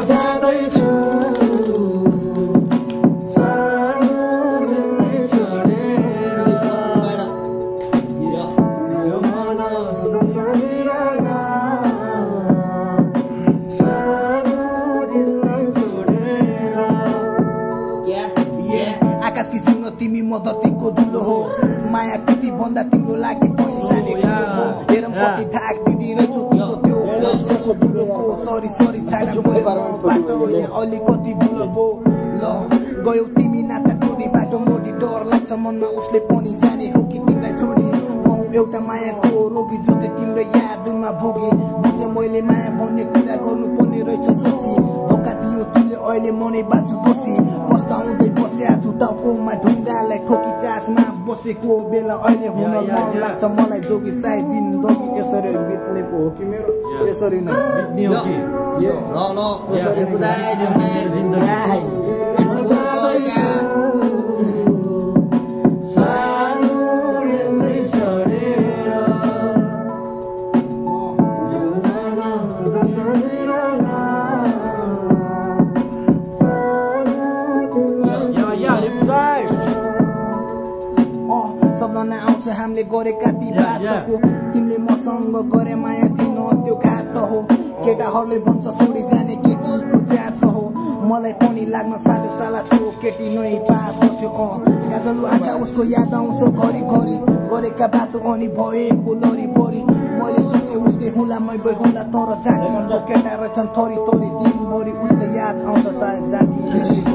जाँदैछु आकाश की सिंह तिमी म धरतीको धुलो हो माया पिटी भन्दा तिम्रो लागि पैसाले ठुलो हो हेरम कति थाक दिदी रहेछु तिम्रो त्यो पैसाको धुलोको सरी सरी छाडा बाटो अलि कति भुलो भो ल गयौ तिमी नाता टोडी बाटो मोडी डर लाग्छ मनमा उसले पनि जाने हो कि तिमीलाई छोडी म एउटा मायाको रोगी जुते तिम्रो यादमा भोगे बुझे मैले माया भन्ने कुरा गर्नु पर्ने रहेछ सोची धोका दियो तिमीले अहिले मनै बाछु दोषी पस्ताउँदै बस्या छु टाउकोमा ढुङ्गालाई ठोकी चाचमा बसेको बेला अहिले हुन मन लाग्छ मलाई जोगी साई जिन्दगी यसरी बित्ने पो हो कि मेरो यसरी नै बित्ने हो कि यो ल ल यसरी बुझाइ दिने जिन्दगी सबजना आउँछ हामीले गरेका ती बातको तिमीले मसँग गरे माया थिएन त्यो घात हो केटाहरूले भन्छ छोडी जाने केटीको जात हो मलाई पनि लाग्न सालो साला त्यो केटी नै पात थियो गाजलु आँखा उसको याद आउँछ घरि घरि गरेका बाटो अनि भएको लरी बरी मैले सोचे उसकै हुँला मै हुँला तर जाति केटा रहेछन् थरी थरी दिनभरि उसको याद आउँछ सायद जाति